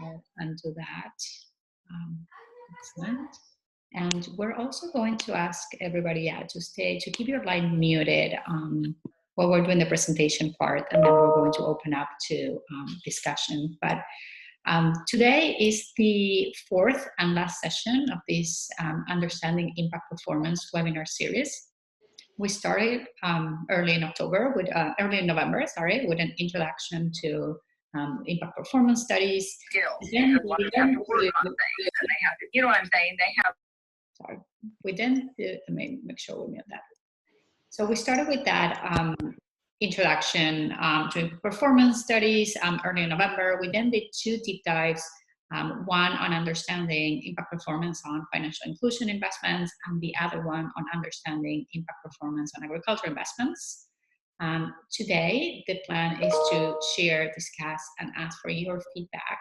go and do that. Excellent. And we're also going to ask everybody to keep your line muted while we're doing the presentation part, and then we're going to open up to discussion. But today is the fourth and last session of this Understanding Impact Performance webinar series. We started early in November, with an introduction to impact performance studies. Skills. You know what I'm saying? They have. Sorry, we then let me make sure we mute that. So we started with that introduction to performance studies early in November. We then did two deep dives, one on understanding impact performance on financial inclusion investments, and the other one on understanding impact performance on agricultural investments. Today, the plan is to share, discuss, and ask for your feedback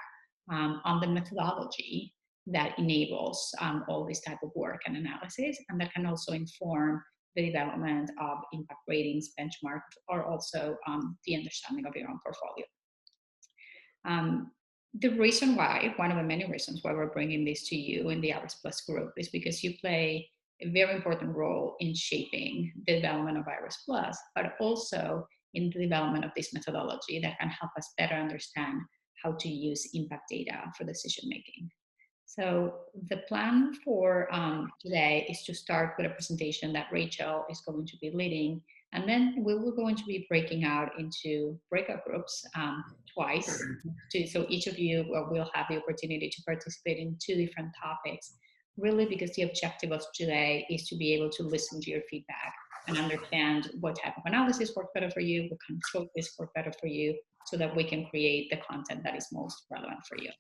on the methodology that enables all this type of work and analysis, and that can also inform the development of impact ratings, benchmarks, or also the understanding of your own portfolio. The reason why, one of the many reasons why we're bringing this to you in the IRIS Plus group is because you play a very important role in shaping the development of IRIS Plus, but also in the development of this methodology that can help us better understand how to use impact data for decision making. So the plan for today is to start with a presentation that Rachel is going to be leading, and then we will going to be breaking out into breakout groups twice. So each of you will have the opportunity to participate in two different topics, really because the objective of today is to be able to listen to your feedback and understand what type of analysis works better for you, what kind of focus work better for you, so that we can create the content that is most relevant for you.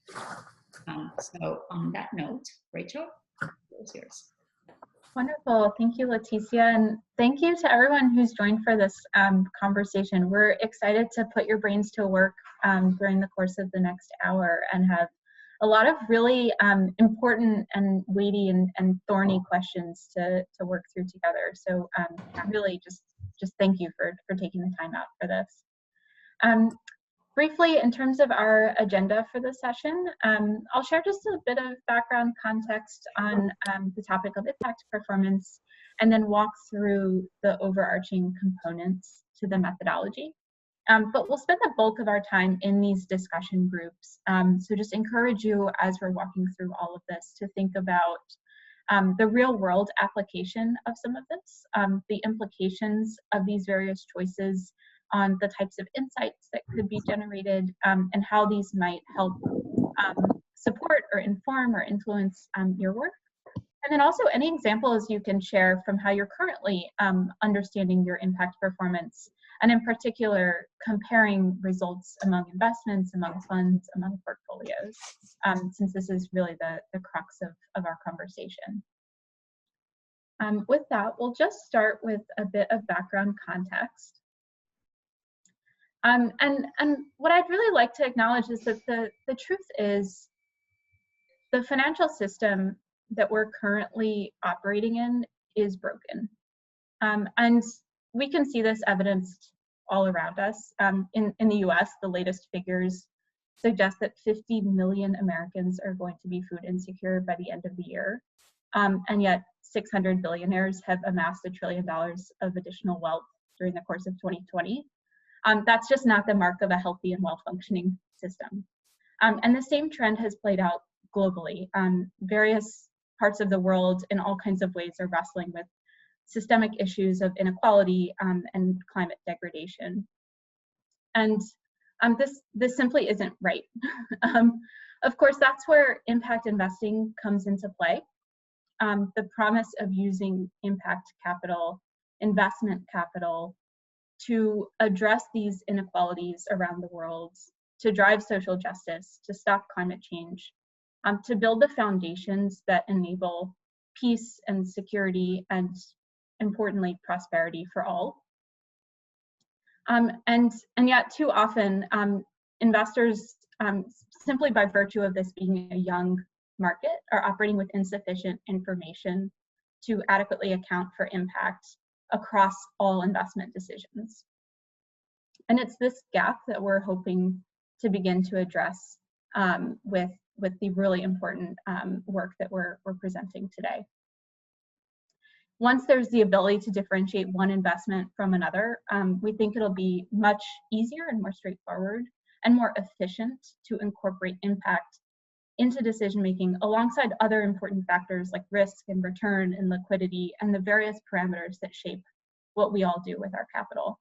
So on that note, Rachel, it's yours. Wonderful. Thank you, Leticia. And thank you to everyone who's joined for this conversation. We're excited to put your brains to work during the course of the next hour and have a lot of really important and weighty and thorny questions to work through together. So really just thank you for taking the time out for this. Briefly, in terms of our agenda for the session, I'll share just a bit of background context on the topic of impact performance, and then walk through the overarching components to the methodology. But we'll spend the bulk of our time in these discussion groups. So just encourage you, as we're walking through all of this, to think about the real world application of some of this, the implications of these various choices on the types of insights that could be generated, and how these might help support or inform or influence your work. And then also any examples you can share from how you're currently understanding your impact performance, and in particular, comparing results among investments, among funds, among portfolios, since this is really the crux of our conversation. With that, we'll just start with a bit of background context. And what I'd really like to acknowledge is that the truth is the financial system that we're currently operating in is broken. And we can see this evidenced all around us. In the US, the latest figures suggest that 50 million Americans are going to be food insecure by the end of the year. And yet 600 billionaires have amassed $1 trillion of additional wealth during the course of 2020. That's just not the mark of a healthy and well-functioning system. And the same trend has played out globally. Various parts of the world in all kinds of ways are wrestling with systemic issues of inequality and climate degradation. And this simply isn't right. Of course, that's where impact investing comes into play. The promise of using impact capital, investment capital, to address these inequalities around the world, to drive social justice, to stop climate change, to build the foundations that enable peace and security and, importantly, prosperity for all. And yet too often, investors, simply by virtue of this being a young market, are operating with insufficient information to adequately account for impact across all investment decisions. And it's this gap that we're hoping to begin to address with the really important work that we're presenting today. Once there's the ability to differentiate one investment from another, we think it'll be much easier and more straightforward and more efficient to incorporate impact into decision-making alongside other important factors like risk and return and liquidity and the various parameters that shape what we all do with our capital.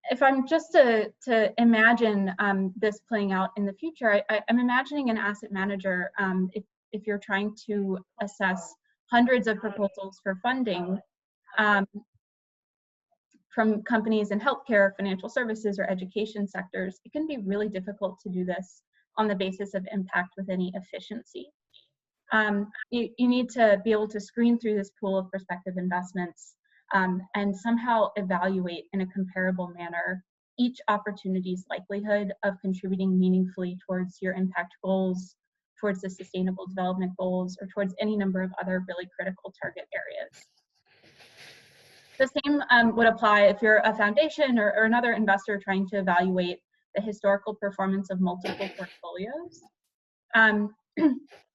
If I'm just to imagine this playing out in the future, I'm imagining an asset manager, if you're trying to assess hundreds of proposals for funding from companies in healthcare, financial services, or education sectors, it can be really difficult to do this on the basis of impact with any efficiency. You need to be able to screen through this pool of prospective investments and somehow evaluate in a comparable manner each opportunity's likelihood of contributing meaningfully towards your impact goals, towards the sustainable development goals, or towards any number of other really critical target areas. The same would apply if you're a foundation or another investor trying to evaluate the historical performance of multiple portfolios.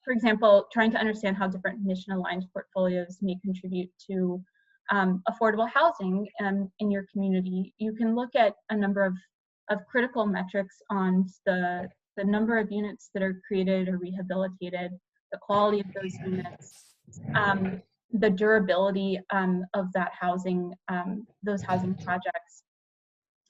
For example, trying to understand how different mission-aligned portfolios may contribute to affordable housing in your community. You can look at a number of critical metrics on the number of units that are created or rehabilitated, the quality of those units, the durability of that housing, those housing projects.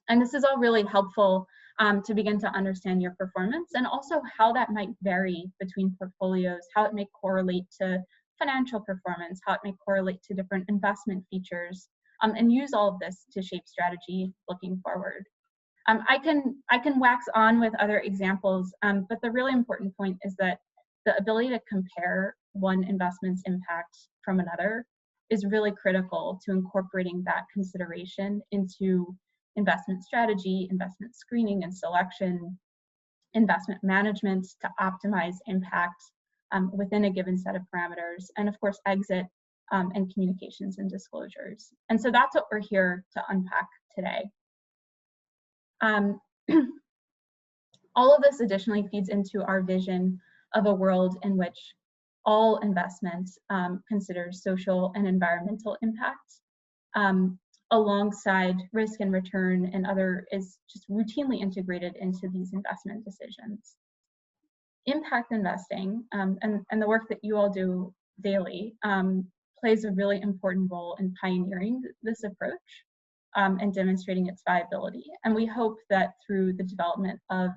And this is all really helpful to begin to understand your performance and also how that might vary between portfolios, how it may correlate to financial performance, how it may correlate to different investment features, and use all of this to shape strategy looking forward. I can wax on with other examples, but the really important point is that the ability to compare one investment's impact from another is really critical to incorporating that consideration into investment strategy, investment screening and selection, investment management to optimize impact within a given set of parameters, and of course exit and communications and disclosures. And so that's what we're here to unpack today. All of this additionally feeds into our vision of a world in which all investments consider social and environmental impact alongside risk and return and other is just routinely integrated into these investment decisions. Impact investing and the work that you all do daily plays a really important role in pioneering this approach and demonstrating its viability. And we hope that through the development of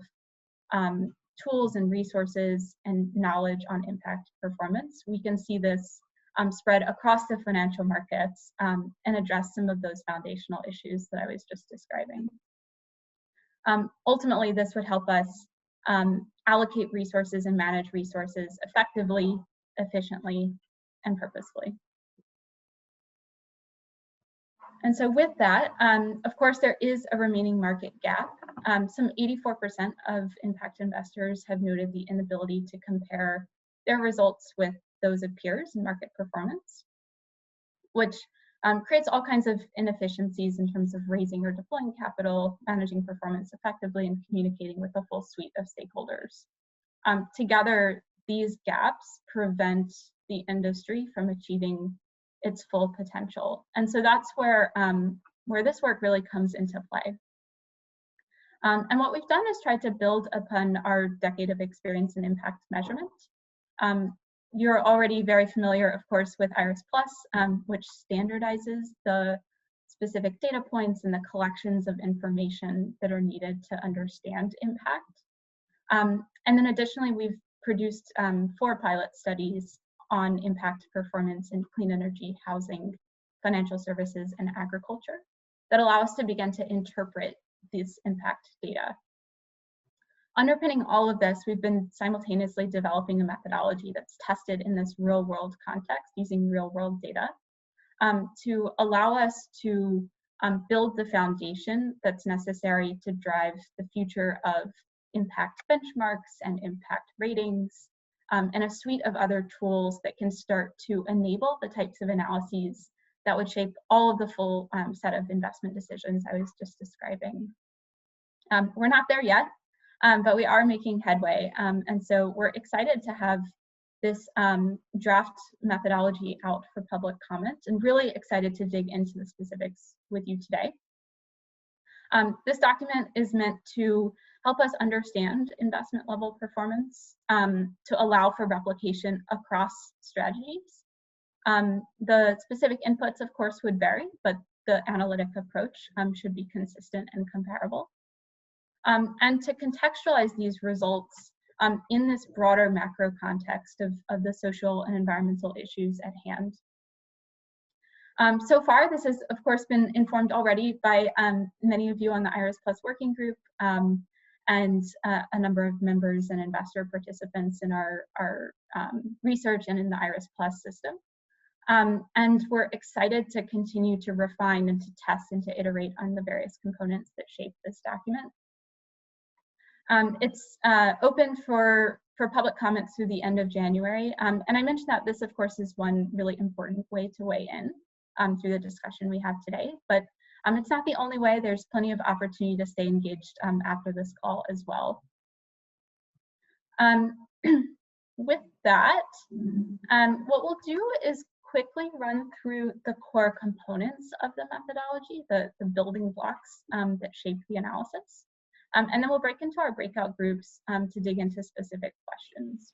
tools and resources and knowledge on impact performance, we can see this spread across the financial markets and address some of those foundational issues that I was just describing. Ultimately, this would help us allocate resources and manage resources effectively, efficiently, and purposefully. And so with that, of course, there is a remaining market gap. Some 84% of impact investors have noted the inability to compare their results with those of peers in market performance, which creates all kinds of inefficiencies in terms of raising or deploying capital, managing performance effectively, and communicating with a full suite of stakeholders. Together, these gaps prevent the industry from achieving its full potential. And so that's where this work really comes into play. And what we've done is tried to build upon our decade of experience in impact measurement. You're already very familiar, of course, with IRIS+, which standardizes the specific data points and the collections of information that are needed to understand impact. And then additionally, we've produced 4 pilot studies on impact performance in clean energy, housing, financial services, and agriculture that allow us to begin to interpret this impact data. Underpinning all of this, we've been simultaneously developing a methodology that's tested in this real-world context using real-world data to allow us to build the foundation that's necessary to drive the future of impact benchmarks and impact ratings and a suite of other tools that can start to enable the types of analyses that would shape all of the full set of investment decisions I was just describing. We're not there yet. but we are making headway. And so we're excited to have this draft methodology out for public comment, and really excited to dig into the specifics with you today. This document is meant to help us understand investment level performance, to allow for replication across strategies. The specific inputs, of course, would vary, but the analytic approach should be consistent and comparable. And to contextualize these results in this broader macro context of the social and environmental issues at hand. So far, this has, of course, been informed already by many of you on the IRIS Plus working group and a number of members and investor participants in our research and in the IRIS Plus system. And we're excited to continue to refine and to test and to iterate on the various components that shape this document. It's open for public comments through the end of January. And I mentioned that this, of course, is one really important way to weigh in through the discussion we have today. But it's not the only way. There's plenty of opportunity to stay engaged after this call as well. With that, what we'll do is quickly run through the core components of the methodology, the building blocks that shape the analysis. And then we'll break into our breakout groups to dig into specific questions.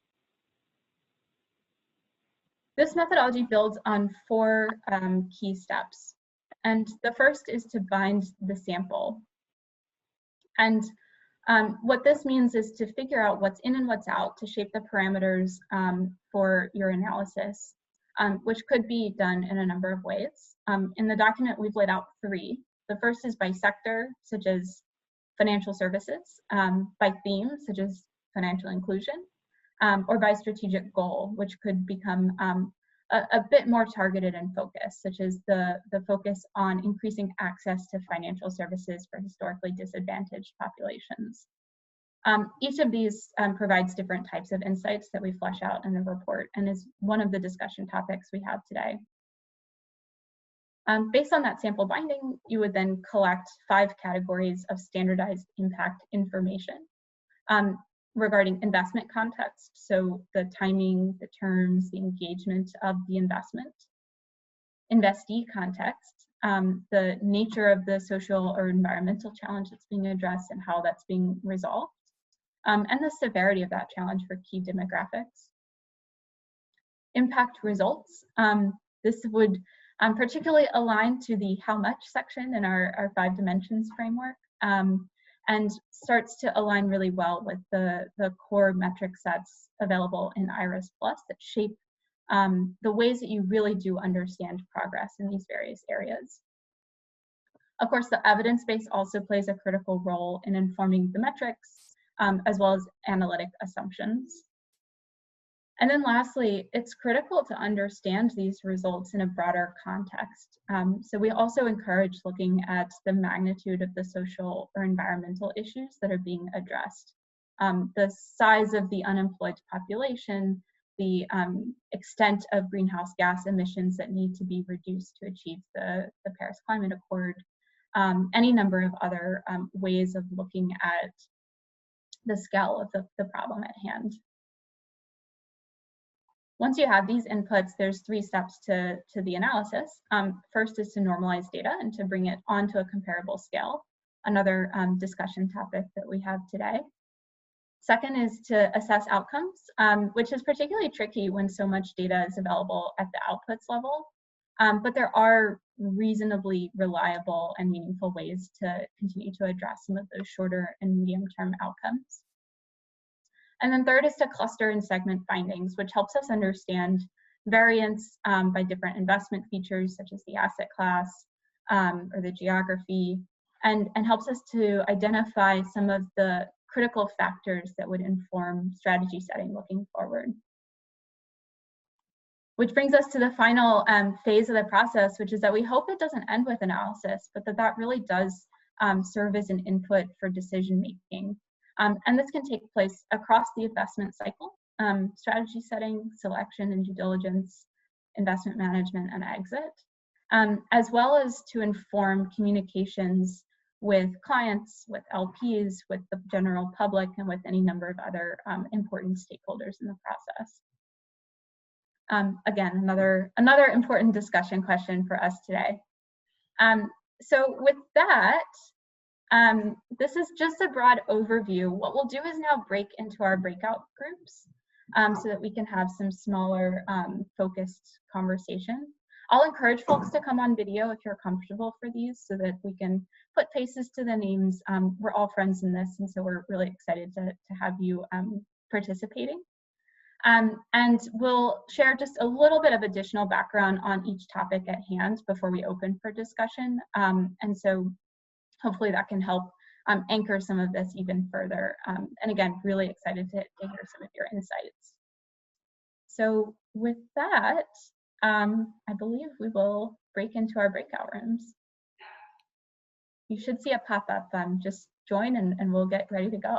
This methodology builds on 4 key steps. And the first is to bind the sample. And what this means is to figure out what's in and what's out to shape the parameters for your analysis, which could be done in a number of ways. In the document, we've laid out 3. The first is by sector, such as financial services, by theme, such as financial inclusion, or by strategic goal, which could become a bit more targeted and focused, such as the focus on increasing access to financial services for historically disadvantaged populations. Each of these provides different types of insights that we flesh out in the report and is one of the discussion topics we have today. Based on that sample binding, you would then collect 5 categories of standardized impact information regarding investment context, so the timing, the terms, the engagement of the investment; investee context, the nature of the social or environmental challenge that's being addressed and how that's being resolved; and the severity of that challenge for key demographics. Impact results. This would particularly align to the how much section in our 5 dimensions framework, and starts to align really well with the core metric sets available in IRIS Plus that shape the ways that you really do understand progress in these various areas. Of course, the evidence base also plays a critical role in informing the metrics, as well as analytic assumptions. And then lastly, it's critical to understand these results in a broader context. So we also encourage looking at the magnitude of the social or environmental issues that are being addressed. The size of the unemployed population, the extent of greenhouse gas emissions that need to be reduced to achieve the Paris Climate Accord, any number of other ways of looking at the scale of the problem at hand. Once you have these inputs, there's 3 steps to the analysis. First is to normalize data and to bring it onto a comparable scale, another discussion topic that we have today. Second is to assess outcomes, which is particularly tricky when so much data is available at the outputs level. But there are reasonably reliable and meaningful ways to continue to address some of those shorter and medium-term outcomes. And then third is to cluster and segment findings, which helps us understand variance by different investment features, such as the asset class or the geography, and helps us to identify some of the critical factors that would inform strategy setting looking forward. Which brings us to the final phase of the process, which is that we hope it doesn't end with analysis, but that really does serve as an input for decision making. And this can take place across the investment cycle, strategy setting, selection and due diligence, investment management and exit, as well as to inform communications with clients, with LPs, with the general public, and with any number of other important stakeholders in the process. Again, another important discussion question for us today. So with that, this is just a broad overview. What we'll do is now break into our breakout groups so that we can have some smaller focused conversations. I'll encourage folks to come on video if you're comfortable for these so that we can put faces to the names. We're all friends in this, and so we're really excited to have you participating. And we'll share just a little bit of additional background on each topic at hand before we open for discussion. And so hopefully that can help anchor some of this even further. And again, really excited to hear some of your insights. So with that, I believe we will break into our breakout rooms. You should see a pop-up. Just join and we'll get ready to go.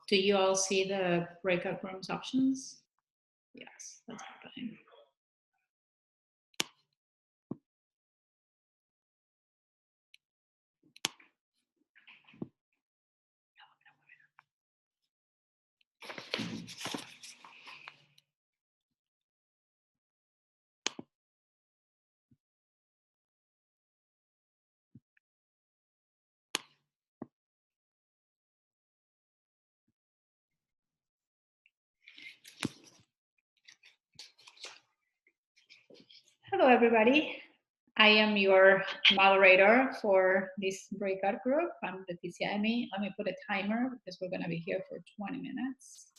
Do you all see the breakout rooms options? Yes, that's happening. Hello, everybody. I am your moderator for this breakout group. I'm Leticia Emi. Let me put a timer because we're going to be here for 20 minutes.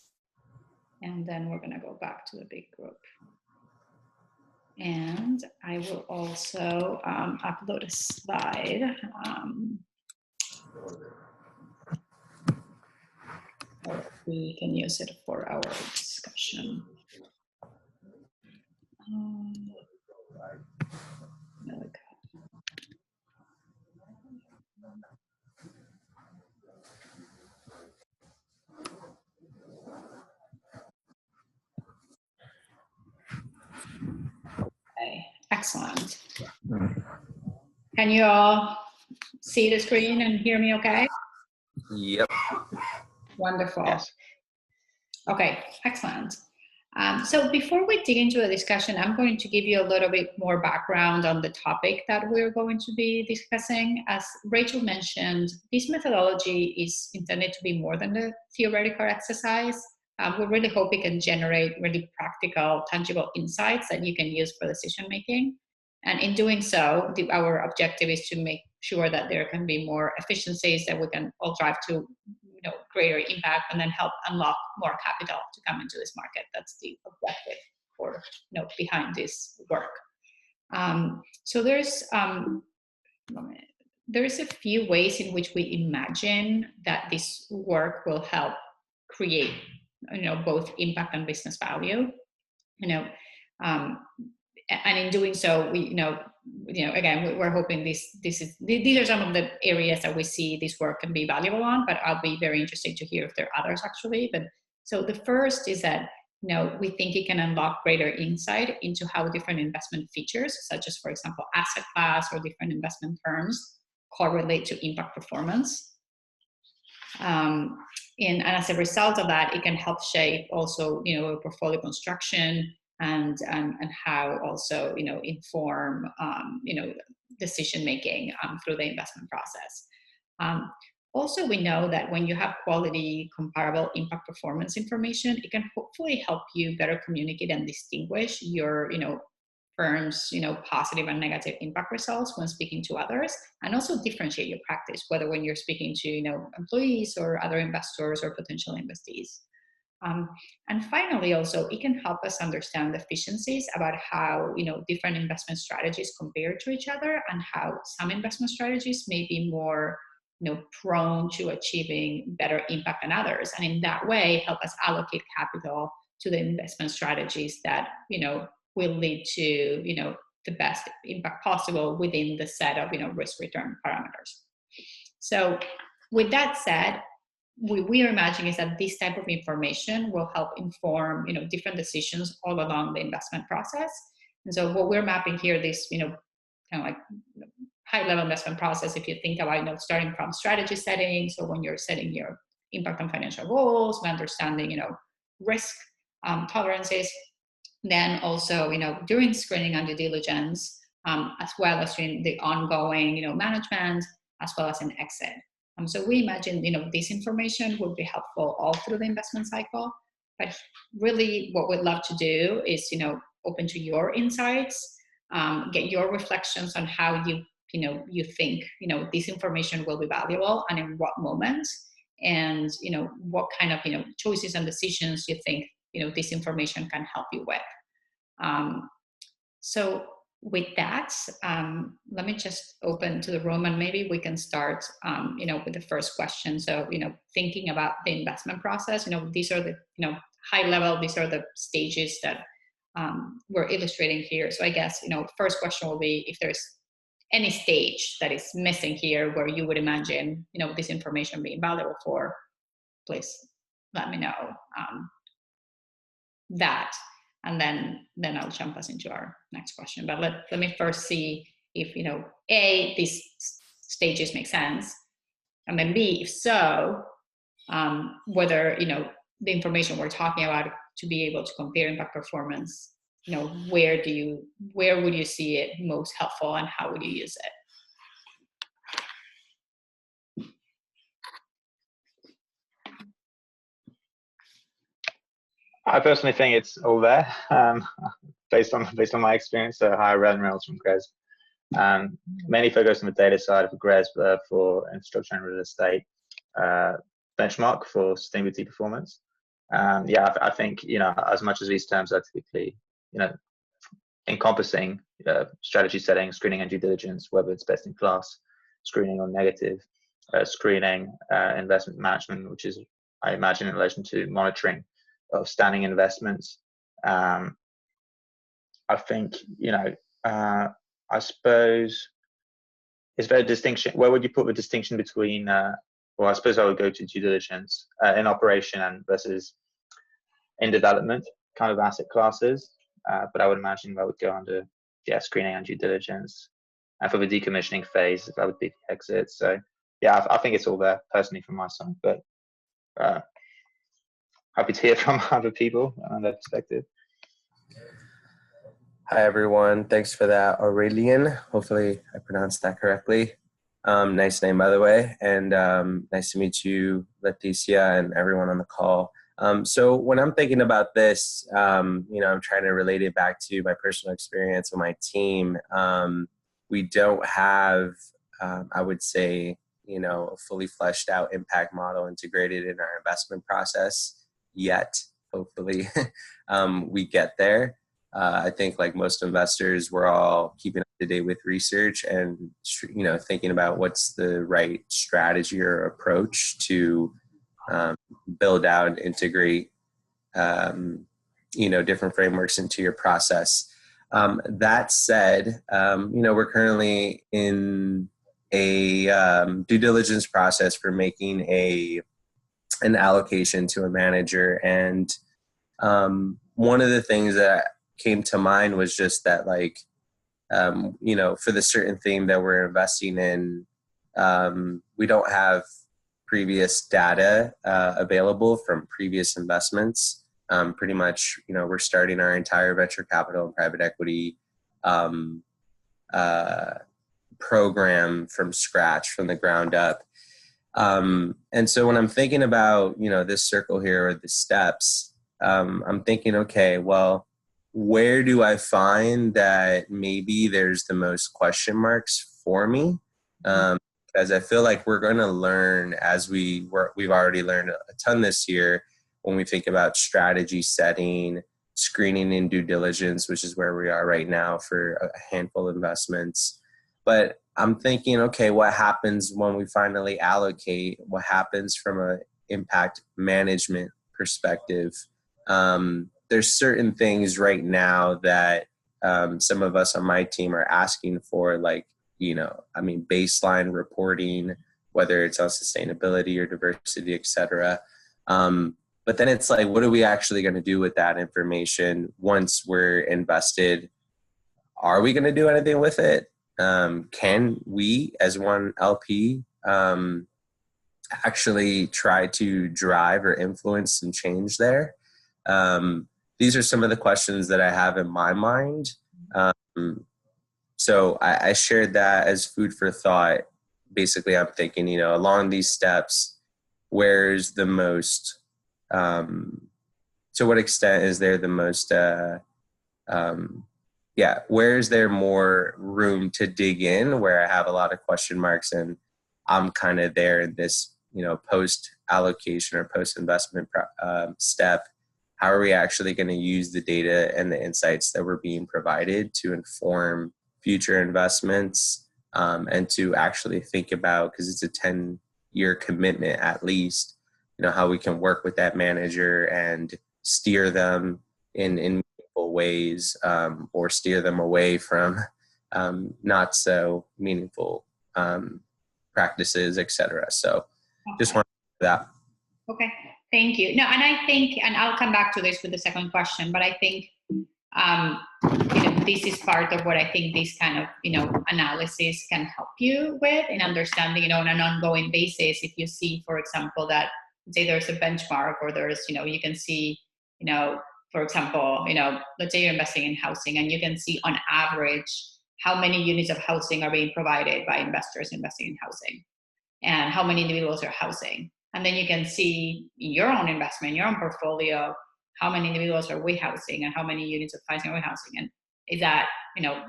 And then we're going to go back to the big group. And I will also upload a slide. We can use it for our discussion. There we go. Okay, excellent. Can you all see the screen and hear me okay? Yep. Wonderful. Yes. Okay, excellent. So before we dig into the discussion, I'm going to give you a little bit more background on the topic that we're going to be discussing. As Rachel mentioned, this methodology is intended to be more than a theoretical exercise. We really hope it can generate really practical, tangible insights that you can use for decision making. And in doing so, our objective is to make sure that there can be more efficiencies that we can all drive to greater impact and then help unlock more capital to come into this market. That's the objective for behind this work. So there's a few ways in which we imagine that this work will help create both impact and business value. And in doing so, again, we're hoping these are some of the areas that we see this work can be valuable on, but I'll be very interested to hear if there are others actually. But so the first is that, we think it can unlock greater insight into how different investment features, such as, for example, asset class or different investment terms, correlate to impact performance. And as a result of that, it can help shape also, portfolio construction, and how also inform decision making through the investment process. Also, we know that when you have quality, comparable impact performance information, it can hopefully help you better communicate and distinguish your firm's positive and negative impact results when speaking to others, and also differentiate your practice, whether when you're speaking to employees or other investors or potential investees. And finally, also, it can help us understand the efficiencies about how different investment strategies compare to each other, and how some investment strategies may be more prone to achieving better impact than others, and in that way help us allocate capital to the investment strategies that will lead to the best impact possible within the set of risk return parameters. So with that said, we are imagining is that this type of information will help inform different decisions all along the investment process. And so what we're mapping here, this kind of like high-level investment process, if you think about, starting from strategy setting, so when you're setting your impact and financial goals, understanding, risk tolerances, then also, during screening and due diligence, as well as during the ongoing, management, as well as an exit. So we imagine, this information would be helpful all through the investment cycle. But really, what we'd love to do is, open to your insights, get your reflections on how you think, this information will be valuable and in what moments, and what kind of choices and decisions you think this information can help you with. So with that, let me just open to the room, and maybe we can start, with the first question. So, thinking about the investment process, these are the, high level, these are the stages that we're illustrating here. So I guess, first question will be if there's any stage that is missing here where you would imagine, this information being valuable for, please let me know that. And then I'll jump us into our next question. But let me first see if, A, these stages make sense. And then B, if so, whether, the information we're talking about to be able to compare impact performance, where would you see it most helpful and how would you use it? I personally think it's all there, based on my experience. So hi, Ryan Reynolds from GRES. Mainly focused on the data side of GRES for infrastructure and real estate, benchmark for sustainability performance. I think, as much as these terms are typically, encompassing strategy setting, screening and due diligence, whether it's best in class, screening or negative, screening, investment management, which is, I imagine, in relation to monitoring of standing investments. I think, I suppose, is there a distinction? Where would you put the distinction between, well, I suppose I would go to due diligence in operation and versus in development kind of asset classes. But I would imagine that would go under, screening and due diligence. And for the decommissioning phase, that would be the exit. So, I think it's all there personally from my side, but happy to hear from other people on that perspective. Hi, everyone. Thanks for that, Aurelian. Hopefully I pronounced that correctly. Nice name, by the way. And nice to meet you, Leticia, and everyone on the call. So when I'm thinking about this, I'm trying to relate it back to my personal experience with my team. We don't have, I would say, a fully fleshed out impact model integrated in our investment process yet. Hopefully we get there. I think like most investors, we're all keeping up to date with research and, thinking about what's the right strategy or approach to build out and integrate, different frameworks into your process. That said, we're currently in a due diligence process for making an allocation to a manager. And one of the things that came to mind was just that, like, for the certain theme that we're investing in, we don't have previous data available from previous investments. Pretty much, we're starting our entire venture capital and private equity program from scratch, from the ground up. And so when I'm thinking about, this circle here or the steps, I'm thinking, okay, well, where do I find that maybe there's the most question marks for me? As I feel like we're going to learn as we've already learned a ton this year when we think about strategy setting, screening and due diligence, which is where we are right now for a handful of investments. But I'm thinking, okay, what happens when we finally allocate? What happens from an impact management perspective? There's certain things right now that some of us on my team are asking for, like, baseline reporting, whether it's on sustainability or diversity, et cetera. But then it's like, what are we actually going to do with that information once we're invested? Are we going to do anything with it? can we as one LP actually try to drive or influence some change there? These are some of the questions that I have in my mind. So I shared that as food for thought. Basically, I'm thinking, along these steps, where's the most, to what extent is there the most, where is there more room to dig in where I have a lot of question marks and I'm kind of there in this, post allocation or post investment step? How are we actually going to use the data and the insights that we're being provided to inform future investments, and to actually think about, because it's a 10-year commitment at least, how we can work with that manager and steer them in meaningful ways, or steer them away from not so meaningful practices, etc. So just want that. Okay, thank you. No, and I think, and I'll come back to this with the second question, but I think this is part of what I think this kind of analysis can help you with in understanding, on an ongoing basis. If you see, for example, that say there's a benchmark, or there's you can see for example, let's say you're investing in housing, and you can see on average how many units of housing are being provided by investors investing in housing, and how many individuals are housing. And then you can see in your own investment, your own portfolio, how many individuals are we housing and how many units of housing are we housing. And is that,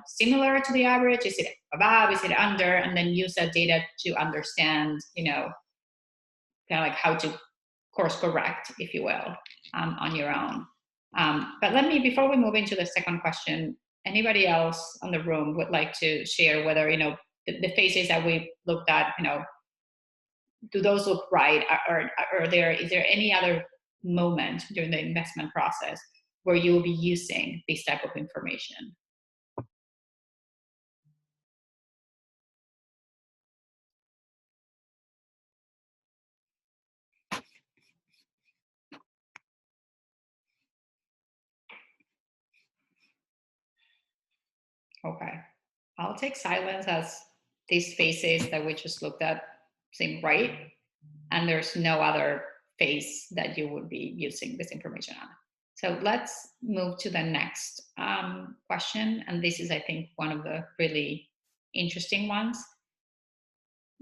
similar to the average? Is it above? Is it under? And then use that data to understand, kind of like how to course correct, if you will, on your own. But before we move into the second question, anybody else on the room would like to share whether, the phases that we looked at, do those look right? Or is there any other moment during the investment process where you will be using this type of information? Okay, I'll take silence as these phases that we just looked at seem right, and there's no other phase that you would be using this information on. So let's move to the next question, and this is, I think, one of the really interesting ones.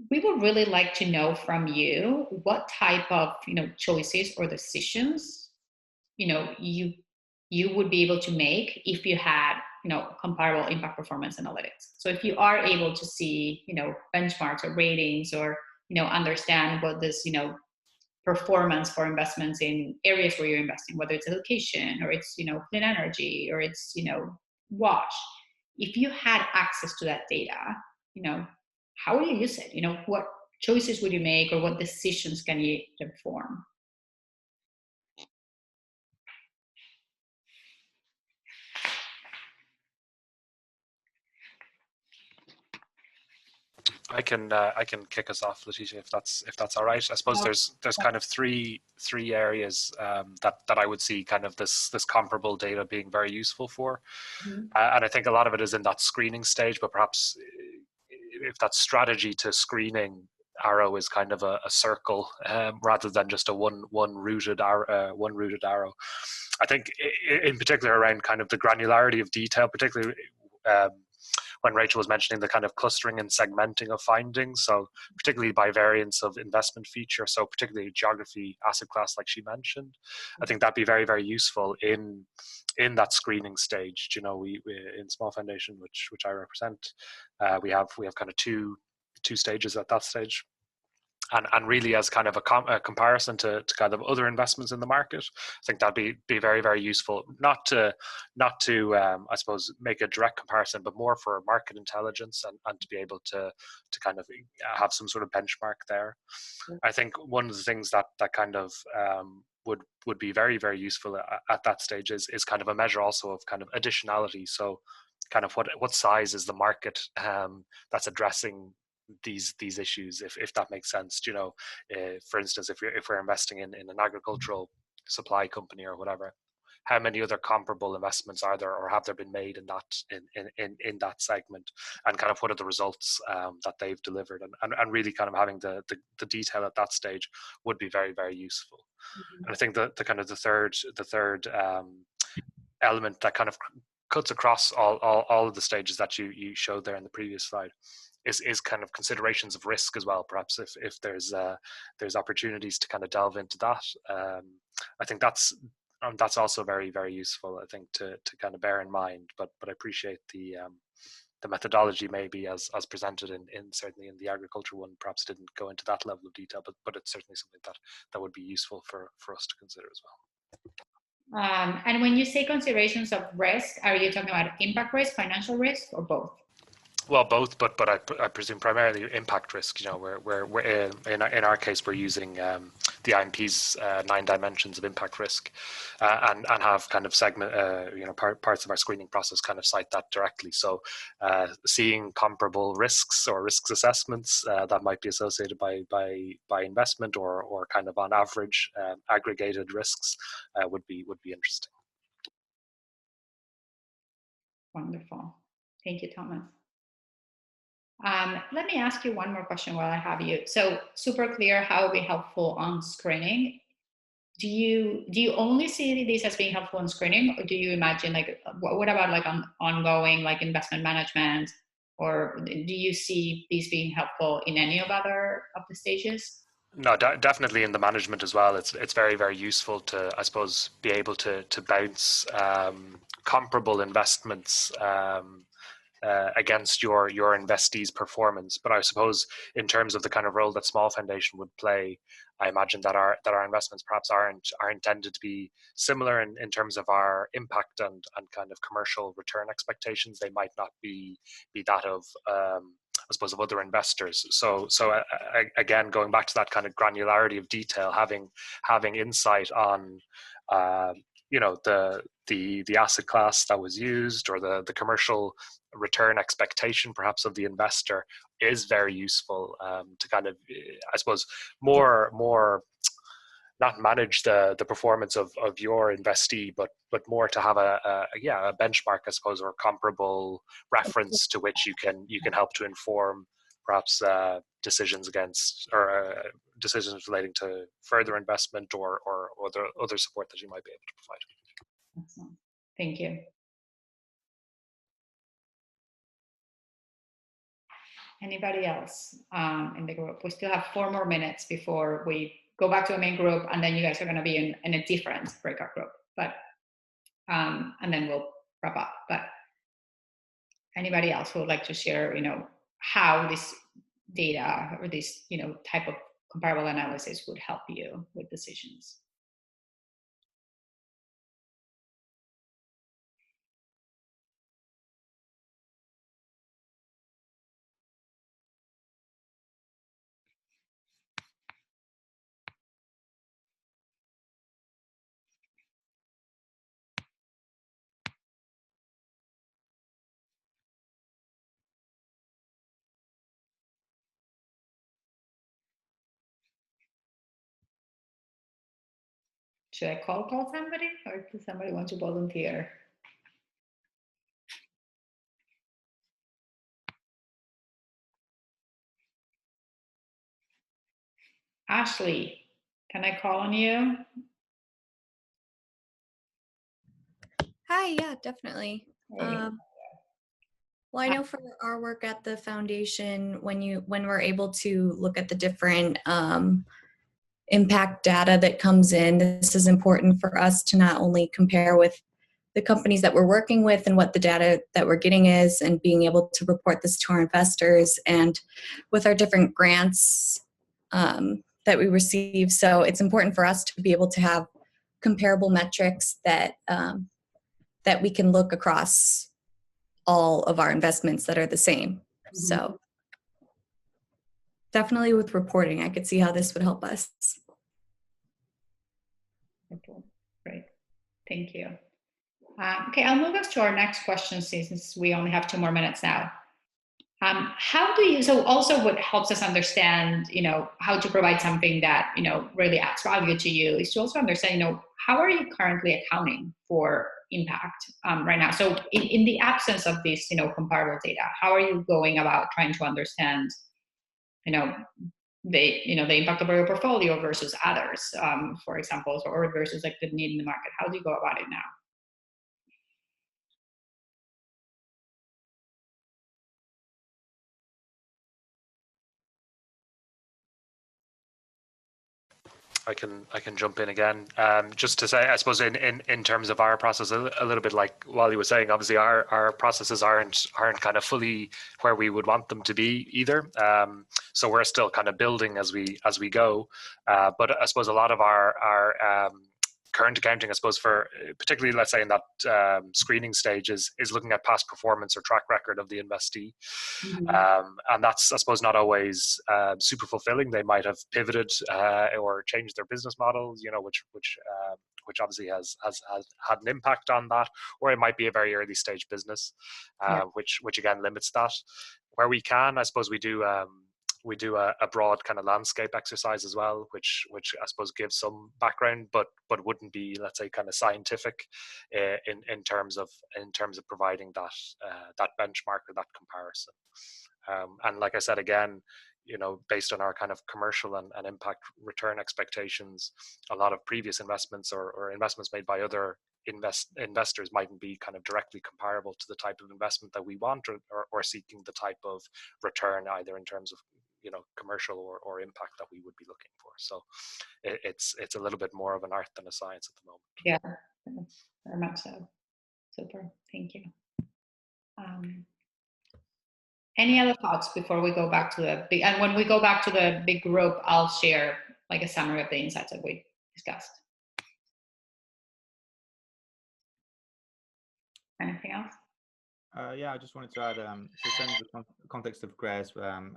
We would really like to know from you what type of choices or decisions you would be able to make if you had comparable impact performance analytics. So if you are able to see benchmarks or ratings, or understand what this performance for investments in areas where you're investing, whether it's education or it's clean energy or it's wash, if you had access to that data, how would you use it? What choices would you make, or what decisions can you inform? I can kick us off, Letitia, if that's all right. I suppose there's kind of three areas that I would see kind of this comparable data being very useful for, and I think a lot of it is in that screening stage. But perhaps if that strategy to screening arrow is kind of a circle rather than just a one rooted arrow, I think in particular around kind of the granularity of detail, particularly. When Rachel was mentioning the kind of clustering and segmenting of findings, so particularly by variance of investment feature, so particularly geography, asset class, like she mentioned, I think that'd be very, very useful in that screening stage. We in Small Foundation, which I represent, we have kind of two stages at that stage. And really, as kind of a comparison to kind of other investments in the market, I think that'd be very, very useful. Not to I suppose make a direct comparison, but more for market intelligence and to be able to kind of have some sort of benchmark there. I think one of the things that kind of would be very, very useful at that stage is kind of a measure also of kind of additionality. So kind of what size is the market that's addressing these issues, if that makes sense. For instance, if we're investing in an agricultural supply company or whatever, how many other comparable investments are there, or have there been made in that segment, and kind of what are the results that they've delivered, and really kind of having the detail at that stage would be very, very useful. And I think the third element that kind of cuts across all of the stages that you showed there in the previous slide is kind of considerations of risk as well. Perhaps if there's opportunities to kind of delve into that, I think that's also very, very useful, I think, to kind of bear in mind. But I appreciate the methodology maybe as presented in certainly in the agriculture one perhaps didn't go into that level of detail, but it's certainly something that would be useful for us to consider as well. And when you say considerations of risk, are you talking about impact risk, financial risk, or both? Well, both, but I presume primarily impact risk. You know, we're in our case, we're using the IMP's 9 dimensions of impact risk, and have kind of segment, parts of our screening process kind of cite that directly. So, seeing comparable risks or risks assessments that might be associated by investment or kind of on average aggregated risks would be interesting. Wonderful, thank you, Thomas. Let me ask you one more question while I have you. So super clear how it would be helpful on screening. Do you only see this as being helpful in screening, or do you imagine like what about like ongoing like investment management, or do you see these being helpful in any of the stages? No, definitely in the management as well. It's very, very useful to, I suppose, be able to bounce comparable investments against your investees' performance. But I suppose in terms of the kind of role that Small Foundation would play, I imagine that our investments perhaps are intended to be similar in terms of our impact and kind of commercial return expectations. They might not be that of I suppose of other investors. So again, going back to that kind of granularity of detail, having insight on the asset class that was used, or the commercial return expectation perhaps of the investor, is very useful to kind of, I suppose, more not manage the performance of your investee, but more to have a benchmark, I suppose, or comparable reference to which you can help to inform perhaps decisions relating to further investment or other support that you might be able to provide. Excellent. Thank you. Anybody else in the group? We still have 4 more minutes before we go back to the main group, and then you guys are going to be in a different breakout group. But and then we'll wrap up. But anybody else who would like to share, how this data or this, type of comparable analysis would help you with decisions? Should I call somebody, or does somebody want to volunteer? Ashley, can I call on you? Hi, yeah, definitely. Hey. Well, I know for our work at the foundation, when we're able to look at the different impact data that comes in, this is important for us to not only compare with the companies that we're working with and what the data that we're getting is, and being able to report this to our investors, and with our different grants that we receive. So it's important for us to be able to have comparable metrics that that we can look across all of our investments that are the same. Mm-hmm. So definitely with reporting, I could see how this would help us. Great, thank you. Okay, I'll move us to our next question since we only have 2 more minutes now. How do you, so also what helps us understand, how to provide something that, really adds value to you is to also understand, how are you currently accounting for impact right now? So in the absence of this, comparable data, how are you going about trying to understand, the impact of your portfolio versus others, for example, or versus like the need in the market? How do you go about it now? I can jump in again. Just to say, I suppose in terms of our process, a little bit like Wally was saying, obviously our processes aren't kind of fully where we would want them to be either. So we're still kind of building as we go. But I suppose a lot of our current accounting, I suppose, for particularly, let's say in that screening stage is looking at past performance or track record of the investee. And that's, I suppose, not always super fulfilling. They might have pivoted or changed their business models, which obviously has had an impact on that, or it might be a very early stage business, which again limits that. Where we can, I suppose, we do a broad kind of landscape exercise as well, which I suppose gives some background, but wouldn't be, let's say, kind of scientific in terms of providing that benchmark or that comparison. And like I said, again, based on our kind of commercial and impact return expectations, a lot of previous investments or investments made by other investors mightn't be kind of directly comparable to the type of investment that we want, or seeking the type of return either in terms of commercial or impact that we would be looking for. So it's a little bit more of an art than a science at the moment. Yeah, very much so. Super, thank you. Any other thoughts before we go back to the big, and when we go back to the big group, I'll share like a summary of the insights that we discussed. Anything else? Yeah, I just wanted to add, so in the context of GRESB,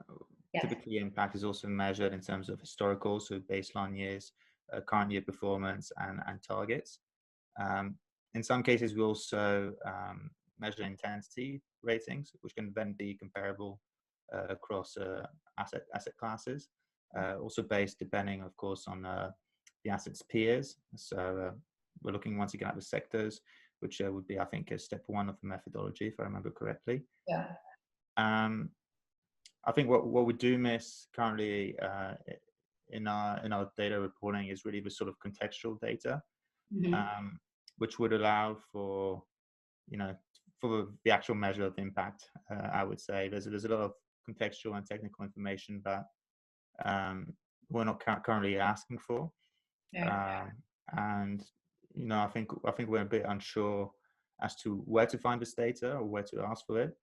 Yes. Typically impact is also measured in terms of historical, so baseline years, current year performance, and targets. In some cases, we also measure intensity ratings, which can then be comparable across asset classes, also based, depending, of course, on the asset's peers. So we're looking once again at the sectors, which would be, I think, step one of the methodology, if I remember correctly. Yeah. I think what we do miss currently in our data reporting is really the sort of contextual data, which would allow for for the actual measure of impact. I would say there's a lot of contextual and technical information that we're not currently asking for. Yeah. And I think we're a bit unsure as to where to find this data or where to ask for it,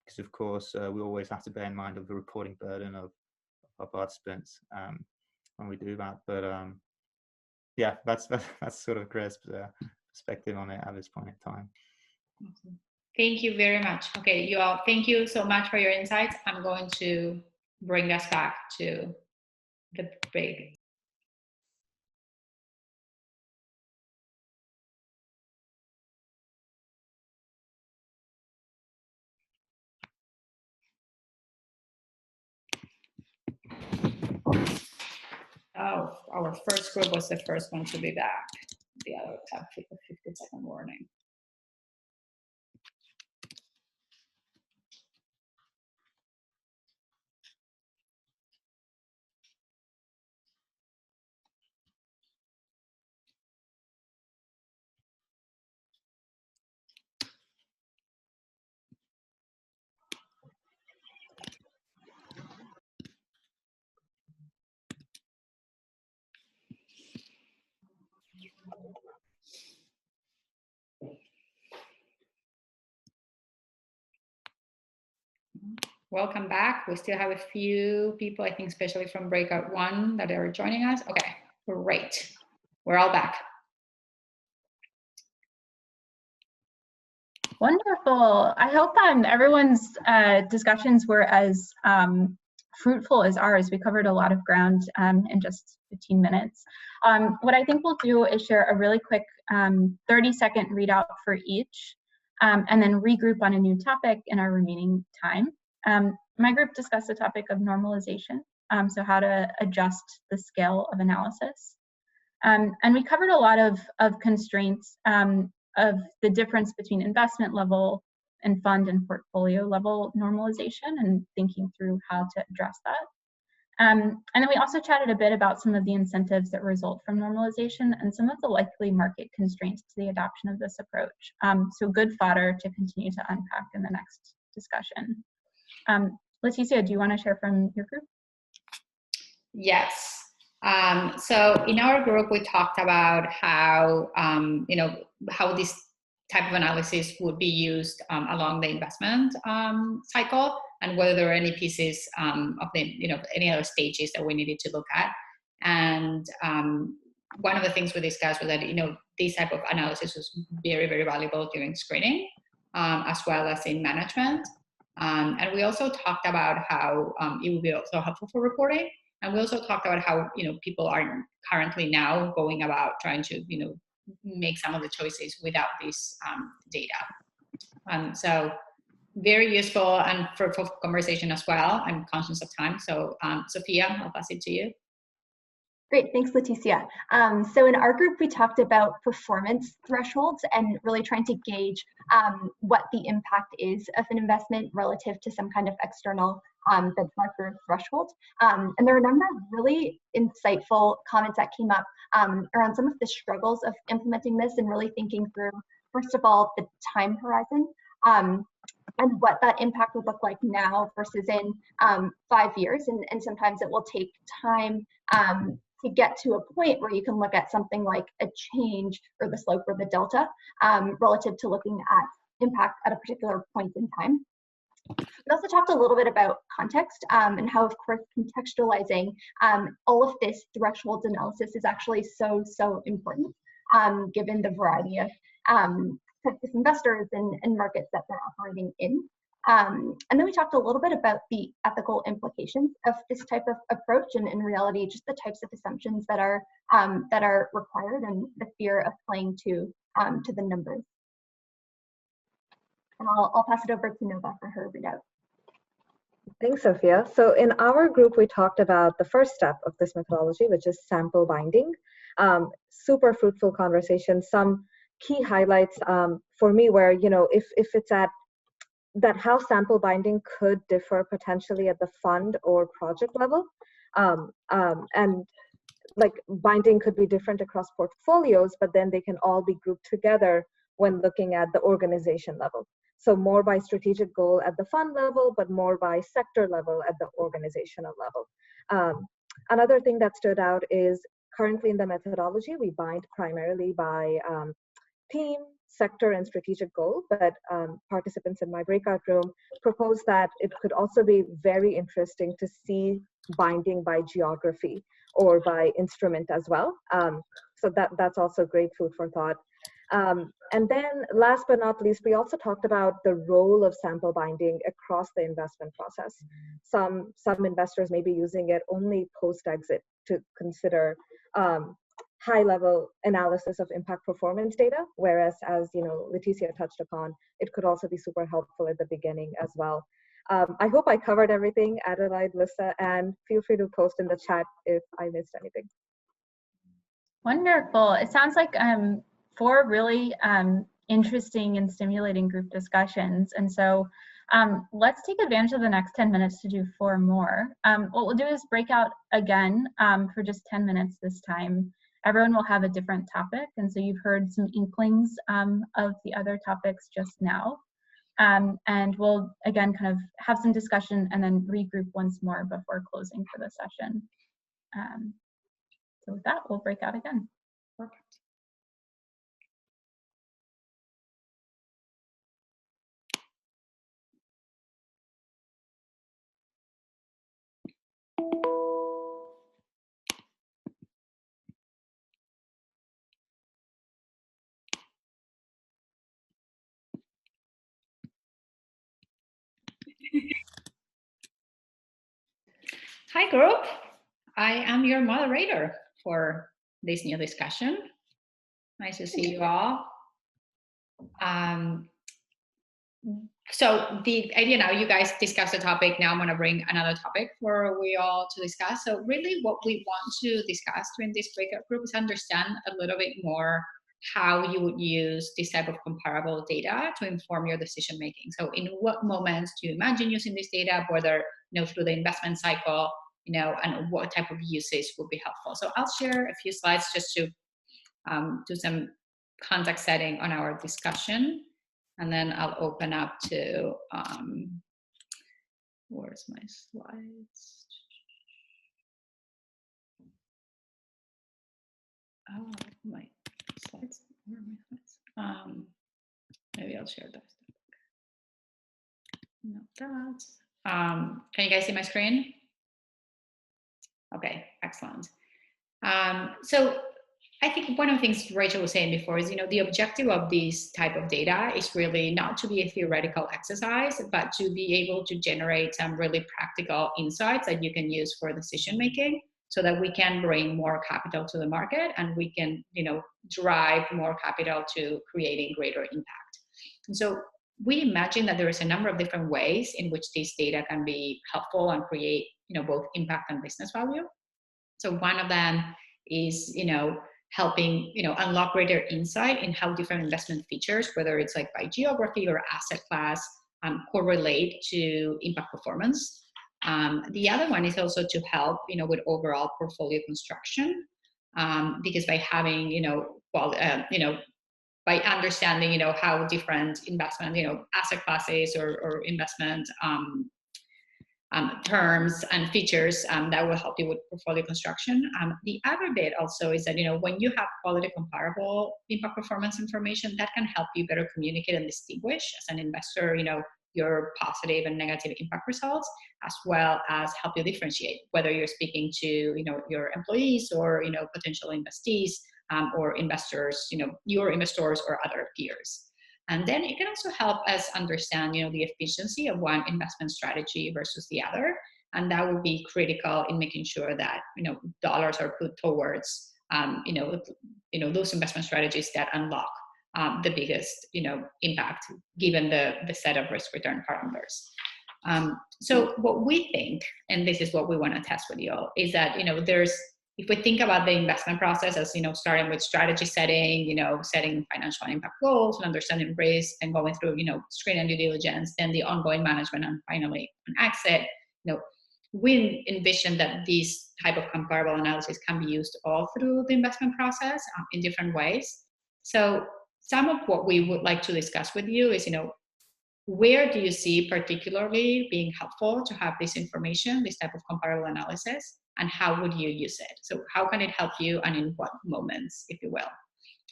because of course we always have to bear in mind of the reporting burden of our participants when we do that. But yeah, that's sort of GRESB's perspective on it at this point in time. Awesome. Thank you very much. Okay, you all, thank you so much for your insights. I'm going to bring us back to the big. Oh, our first group was the first one to be back. The others have a 50-second warning. Welcome back. We still have a few people, I think, especially from Breakout 1 that are joining us. Okay, great. We're all back. Wonderful. I hope everyone's discussions were as fruitful as ours. We covered a lot of ground in just 15 minutes. What I think we'll do is share a really quick 30-second readout for each, and then regroup on a new topic in our remaining time. My group discussed the topic of normalization, so how to adjust the scale of analysis. And we covered a lot of constraints of the difference between investment level and fund and portfolio level normalization and thinking through how to address that. And then we also chatted a bit about some of the incentives that result from normalization and some of the likely market constraints to the adoption of this approach. So good fodder to continue to unpack in the next discussion. Leticia, do you want to share from your group? Yes. So in our group, we talked about how, how this type of analysis would be used along the investment cycle, and whether there are any pieces of the, any other stages that we needed to look at. And one of the things we discussed was that, this type of analysis was very, very valuable during screening, as well as in management. And we also talked about how it would be also helpful for reporting. And we also talked about how, people are currently now going about trying to, make some of the choices without this data. So very useful and fruitful conversation as well. I'm conscious of time. So Sophia, I'll pass it to you. Great, thanks, Leticia. So in our group, we talked about performance thresholds and really trying to gauge what the impact is of an investment relative to some kind of external benchmark or threshold. And there are a number of really insightful comments that came up around some of the struggles of implementing this and really thinking through, first of all, the time horizon and what that impact would look like now versus in 5 years. And sometimes it will take time to get to a point where you can look at something like a change or the slope or the delta relative to looking at impact at a particular point in time. We also talked a little bit about context and how, of course, contextualizing all of this thresholds analysis is actually so important given the variety of investors and markets that they're operating in. And then we talked a little bit about the ethical implications of this type of approach, and in reality, just the types of assumptions that are required and the fear of playing to the numbers. And I'll pass it over to Nova for her readout. Thanks, Sophia. So in our group, we talked about the first step of this methodology, which is sample binding. Super fruitful conversation. Some key highlights for me where, if it's at that how sample binding could differ potentially at the fund or project level. And like binding could be different across portfolios, but then they can all be grouped together when looking at the organization level. So more by strategic goal at the fund level, but more by sector level at the organizational level. Another thing that stood out is currently in the methodology, we bind primarily by theme, sector, and strategic goal, but participants in my breakout room proposed that it could also be very interesting to see binding by geography or by instrument as well. So that's also great food for thought. And then last but not least, we also talked about the role of sample binding across the investment process. Some investors may be using it only post-exit to consider high-level analysis of impact performance data, whereas as Leticia touched upon, it could also be super helpful at the beginning as well. I hope I covered everything, Adelaide, Lisa, and feel free to post in the chat if I missed anything. Wonderful. It sounds like 4 really interesting and stimulating group discussions. And so let's take advantage of the next 10 minutes to do 4 more. What we'll do is break out again for just 10 minutes this time. Everyone will have a different topic. And so you've heard some inklings of the other topics just now. And we'll, again, kind of have some discussion and then regroup once more before closing for the session. So with that, we'll break out again. Perfect. Hi group, I am your moderator for this new discussion. Nice to see you all. So the idea now, you guys discuss the topic. Now I'm going to bring another topic for we all to discuss. So really what we want to discuss during this breakout group is understand a little bit more how you would use this type of comparable data to inform your decision making. So in what moments do you imagine using this data, whether through the investment cycle, and what type of usage would be helpful. So I'll share a few slides just to do some context setting on our discussion. And then I'll open up to, where's my slides? Oh, my slides, where are my slides? Maybe I'll share that. No, that's, can you guys see my screen? Okay, excellent. So I think one of the things Rachel was saying before is, the objective of this type of data is really not to be a theoretical exercise, but to be able to generate some really practical insights that you can use for decision making, so that we can bring more capital to the market and we can, drive more capital to creating greater impact. And so we imagine that there is a number of different ways in which this data can be helpful and create, both impact and business value. So one of them is, helping, unlock greater insight in how different investment features, whether it's like by geography or asset class, correlate to impact performance. The other one is also to help, with overall portfolio construction, because by having, by understanding, how different investment, asset classes or investment terms and features that will help you with portfolio construction. The other bit also is that, when you have quality comparable impact performance information, that can help you better communicate and distinguish as an investor, your positive and negative impact results, as well as help you differentiate whether you're speaking to, your employees or, potential investees or investors, your investors or other peers. And then it can also help us understand, the efficiency of one investment strategy versus the other. And that will be critical in making sure that, dollars are put towards, those investment strategies that unlock the biggest, impact given the set of risk return parameters. So what we think, and this is what we want to test with you all, is that, if we think about the investment process as, starting with strategy setting, setting financial impact goals and understanding risk and going through, screen and due diligence, then the ongoing management and finally an exit, we envision that this type of comparable analysis can be used all through the investment process in different ways. So some of what we would like to discuss with you is, where do you see particularly being helpful to have this information, this type of comparable analysis, and how would you use it? So how can it help you and in what moments, if you will?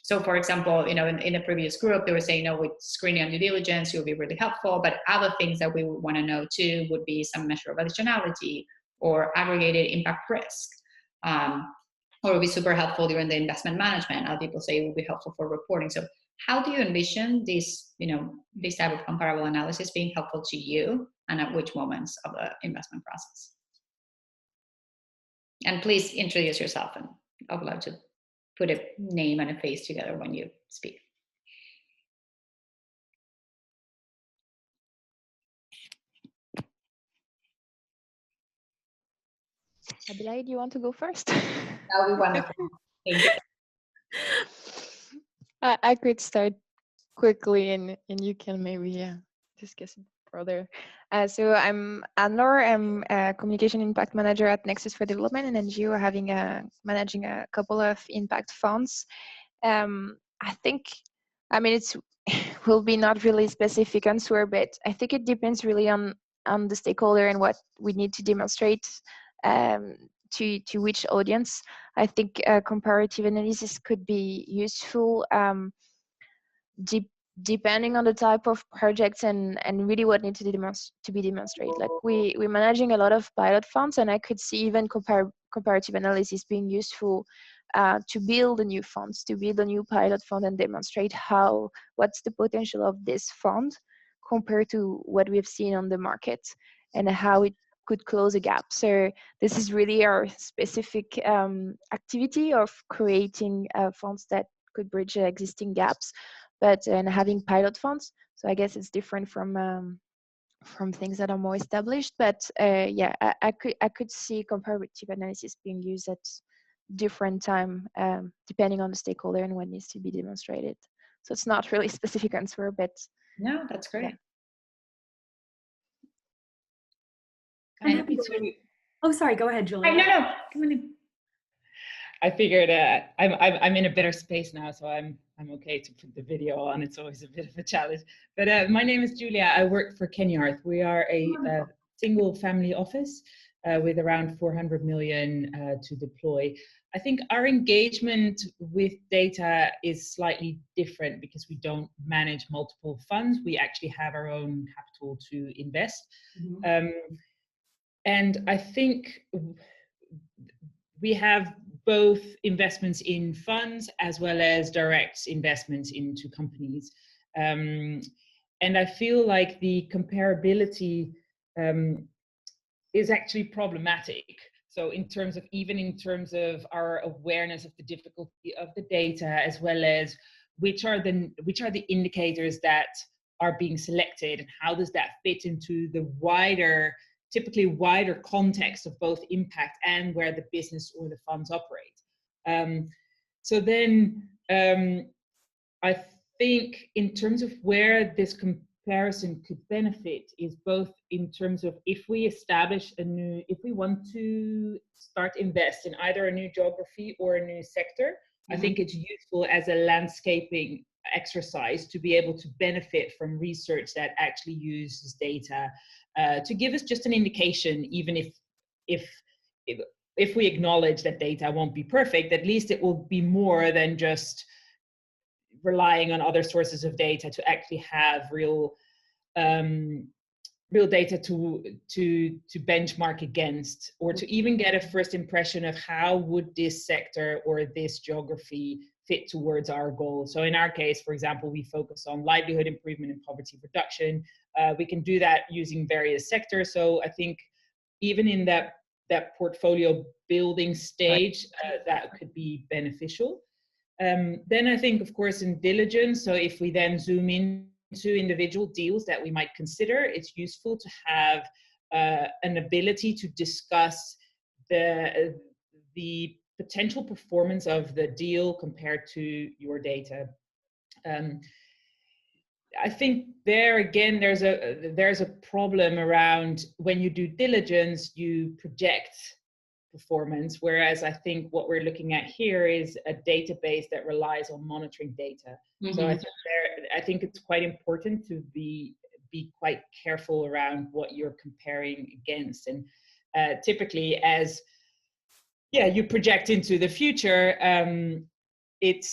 So for example, in the previous group, they were saying, with screening and due diligence, it would be really helpful, but other things that we would want to know too would be some measure of additionality or aggregated impact risk, or it would be super helpful during the investment management. Other people say it would be helpful for reporting. So how do you envision this, this type of comparable analysis being helpful to you and at which moments of the investment process? And please introduce yourself, and I would love to put a name and a face together when you speak. Adelaide, you want to go first? That would be wonderful. Thank you. I could start quickly, and you can maybe discuss it further. So I'm Anne-Laure. I'm a communication impact manager at Nexus for Development, an NGO managing a couple of impact funds. I think, it will be not really specific answer, but I think it depends really on the stakeholder and what we need to demonstrate to which audience. I think comparative analysis could be useful depending on the type of projects and really what needs to be demonstrated. Like we're managing a lot of pilot funds, and I could see even comparative analysis being useful to build a new funds, to build a new pilot fund and demonstrate what's the potential of this fund compared to what we've seen on the market and how it could close a gap. So this is really our specific activity of creating funds that could bridge existing gaps. but and having pilot funds. So I guess it's different from things that are more established. But yeah, I could see comparative analysis being used at different time depending on the stakeholder and what needs to be demonstrated. So it's not really a specific answer, but no, that's great. Yeah. I'm happy to. Oh, sorry. Go ahead, Julia. No, come on in. I figured I'm in a better space now, so I'm okay to put the video on. It's always a bit of a challenge. But my name is Julia. I work for Kenyarth. We are a single family office with around 400 million to deploy. I think our engagement with data is slightly different because we don't manage multiple funds. We actually have our own capital to invest. Mm-hmm. And I think we have both investments in funds as well as direct investments into companies. And I feel like the comparability is actually problematic. So even in terms of our awareness of the difficulty of the data, as well as which are the indicators that are being selected, and how does that fit into the typically wider context of both impact and where the business or the funds operate. So then I think in terms of where this comparison could benefit is both in terms of if we want to start invest in either a new geography or a new sector, I think it's useful as a landscaping exercise to be able to benefit from research that actually uses data to give us just an indication, even if we acknowledge that data won't be perfect, at least it will be more than just relying on other sources of data to actually have real data to benchmark against, or to even get a first impression of how would this sector or this geography fit towards our goal. So in our case, for example, we focus on livelihood improvement and poverty reduction. We can do that using various sectors. So I think even in that portfolio building stage, that could be beneficial. Then I think, of course, in diligence, so if we then zoom into individual deals that we might consider, it's useful to have an ability to discuss the potential performance of the deal compared to your data. I think there again, there's a problem around when you do diligence, you project performance, whereas I think what we're looking at here is a database that relies on monitoring data. Mm-hmm. So I think it's quite important to be quite careful around what you're comparing against. And typically, as you project into the future, it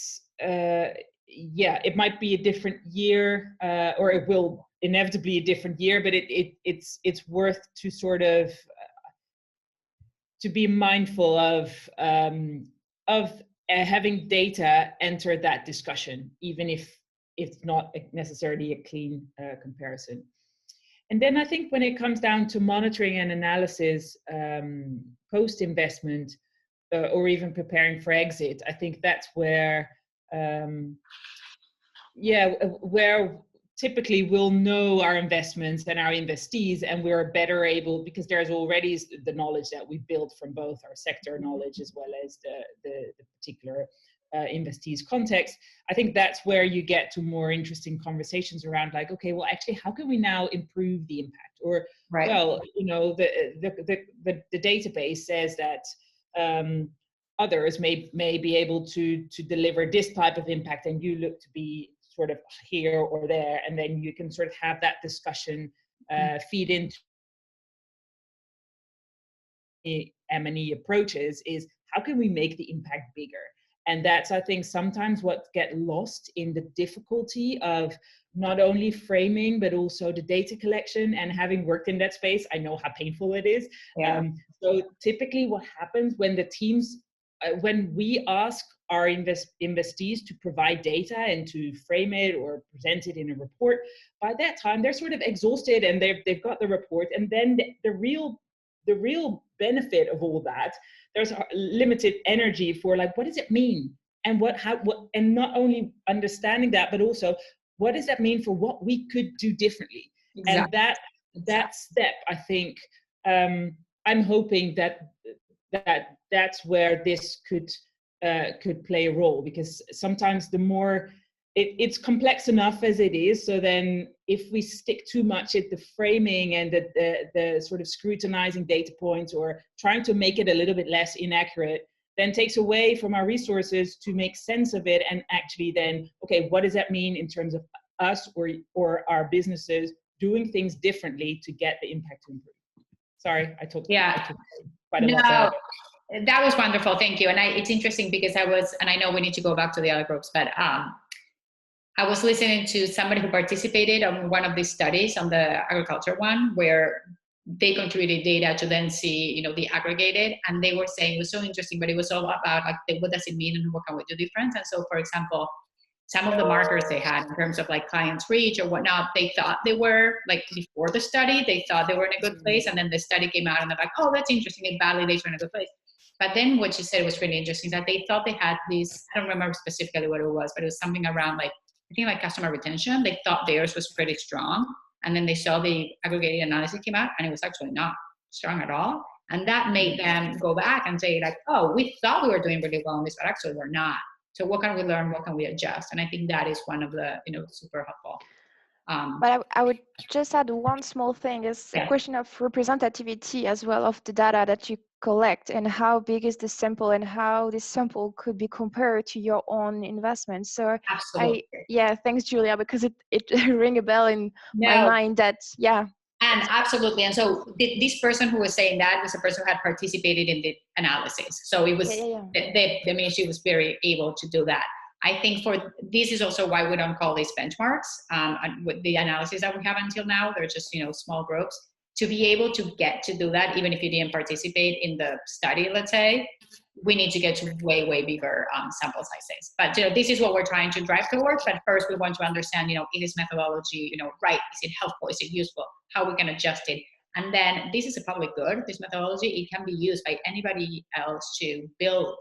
might be a different year, or it will inevitably a different year, but it's worth to sort of to be mindful of having data enter that discussion, even if it's not necessarily a clean comparison. And then I think when it comes down to monitoring and analysis post-investment, or even preparing for exit, I think that's where typically we'll know our investments and our investees, and we're better able, because there's already the knowledge that we built from both our sector knowledge as well as the particular investees context. I think that's where you get to more interesting conversations around, like, okay, well, actually, how can we now improve the impact? Or, well, you know, the database says that others may be able to deliver this type of impact, and you look to be sort of here or there, and then you can sort of have that discussion feed into M&E approaches, is how can we make the impact bigger? And that's, I think, sometimes what get lost in the difficulty of not only framing, but also the data collection. And having worked in that space, I know how painful it is. Yeah. So typically what happens when the teams, when we ask our investees to provide data and to frame it or present it in a report, by that time they're sort of exhausted and they've got the report, and then the real benefit of all that, there's limited energy for, like, what does it mean? and and not only understanding that, but also what does that mean for what we could do differently? Exactly. And that step, I think, I'm hoping that's where this could play a role, because sometimes the more it's complex enough as it is. So then if we stick too much at the framing and the sort of scrutinizing data points or trying to make it a little bit less inaccurate, then takes away from our resources to make sense of it and actually then, okay, what does that mean in terms of us or our businesses doing things differently to get the impact to improve? Sorry, I talked quite a lot there. That was wonderful. Thank you. And it's interesting because I know we need to go back to the other groups, but I was listening to somebody who participated on one of these studies, on the agriculture one, where they contributed data to then see, the aggregated, and they were saying it was so interesting, but it was all about like, what does it mean and what can we do different? And so, for example, some of the markers they had in terms of like clients reach or whatnot, they thought they were like before the study, they thought they were in a good place. And then the study came out and they're like, oh, that's interesting. It validates we're in a good place. But then what you said was really interesting, that they thought they had these, I don't remember specifically what it was, but it was something around like, I think like customer retention. They thought theirs was pretty strong. And then they saw the aggregated analysis came out and it was actually not strong at all. And that made them go back and say like, oh, we thought we were doing really well on this, but actually we're not. So what can we learn? What can we adjust? And I think that is one of the, super helpful. But I would just add one small thing. Is a question of representativity as well of the data that you collect, and how big is the sample and how this sample could be compared to your own investment. So absolutely. Thanks, Julia, because it rang a bell in my mind that, And absolutely. And so this person who was saying that was a person who had participated in the analysis. So it was, the ministry was very able to do that. I think this is also why we don't call these benchmarks. With the analysis that we have until now, they're just, small groups. To be able to get to do that, even if you didn't participate in the study, let's say, we need to get to way, way bigger sample sizes. But this is what we're trying to drive towards. But first, we want to understand, is this methodology, right? Is it helpful? Is it useful? How we can adjust it? And then this is a public good. This methodology, it can be used by anybody else to build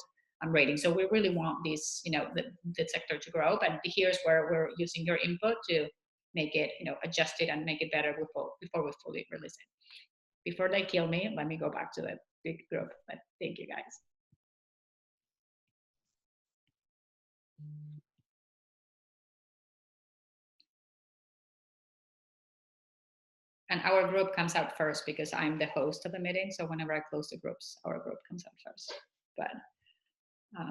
ratings. So we really want this, the sector to grow. But here's where we're using your input to make it, adjust it and make it better before we fully release it. Before they kill me, let me go back to the big group. But thank you, guys. And our group comes out first because I'm the host of the meeting. So whenever I close the groups, our group comes out first. But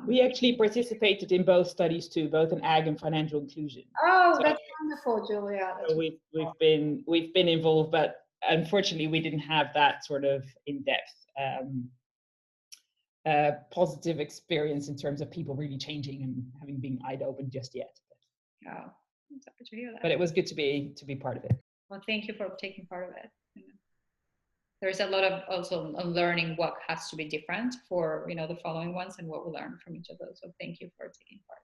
we actually participated in both studies too, both in ag and financial inclusion. Oh, so that's wonderful, Julia. So we've been involved, but unfortunately we didn't have that sort of in-depth positive experience in terms of people really changing and having been eyed open just yet. Oh, I'm happy to hear that. But it was good to be part of it. Well, thank you for taking part of it. There's a lot of also learning what has to be different for the following ones and what we learn from each of those. So thank you for taking part.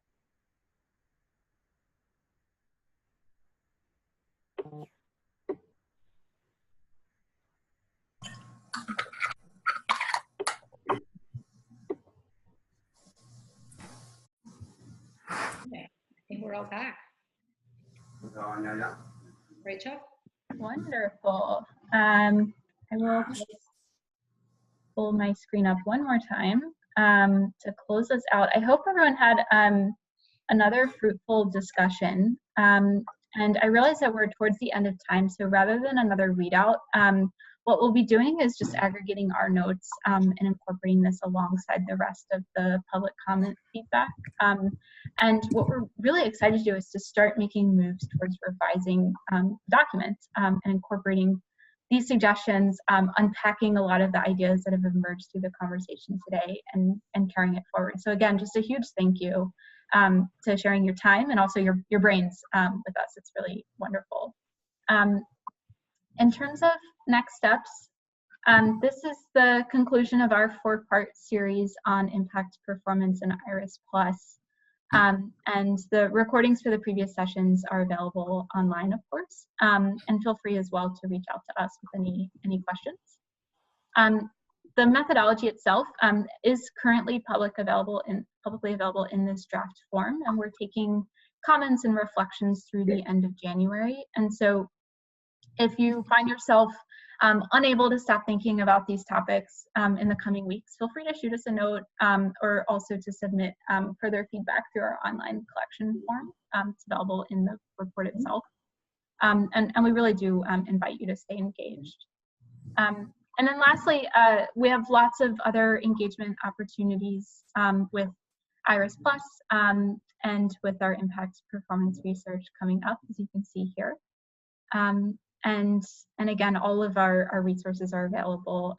Okay, I think we're all back. Rachel? Wonderful. I will just pull my screen up one more time to close us out. I hope everyone had another fruitful discussion. And I realize that we're towards the end of time, so rather than another readout, what we'll be doing is just aggregating our notes and incorporating this alongside the rest of the public comment feedback. And what we're really excited to do is to start making moves towards revising documents and incorporating these suggestions, unpacking a lot of the ideas that have emerged through the conversation today and carrying it forward. So again, just a huge thank you to sharing your time and also your brains with us. It's really wonderful. In terms of next steps, this is the conclusion of our 4-part series on impact, performance, and IRIS+. And the recordings for the previous sessions are available online, of course. And feel free as well to reach out to us with any questions. the methodology itself is currently publicly available in this draft form, and we're taking comments and reflections through the end of January. And so if you find yourself unable to stop thinking about these topics in the coming weeks, feel free to shoot us a note or also to submit further feedback through our online collection form. It's available in the report itself. And we really do invite you to stay engaged. And then lastly, we have lots of other engagement opportunities with IRIS Plus and with our impact performance research coming up, as you can see here. And again, all of our resources are available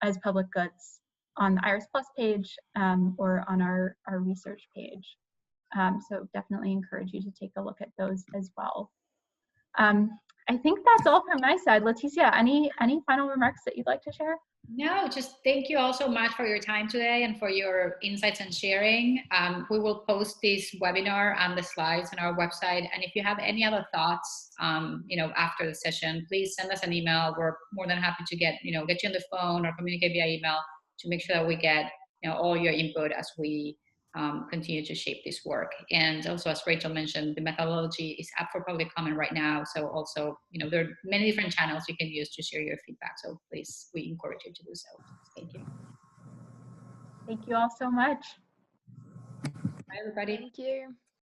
as public goods on the IRIS Plus page or on our research page. So definitely encourage you to take a look at those as well. I think that's all from my side. Leticia, any final remarks that you'd like to share? No, just thank you all so much for your time today and for your insights and sharing. We will post this webinar and the slides on our website. And if you have any other thoughts, after the session, please send us an email. We're more than happy to get you on the phone or communicate via email to make sure that we get all your input as we continue to shape this work. And also, as Rachel mentioned, the methodology is up for public comment right now. So also, there are many different channels you can use to share your feedback. So please, we encourage you to do so. Thank you. Thank you all so much. Bye, everybody. Thank you.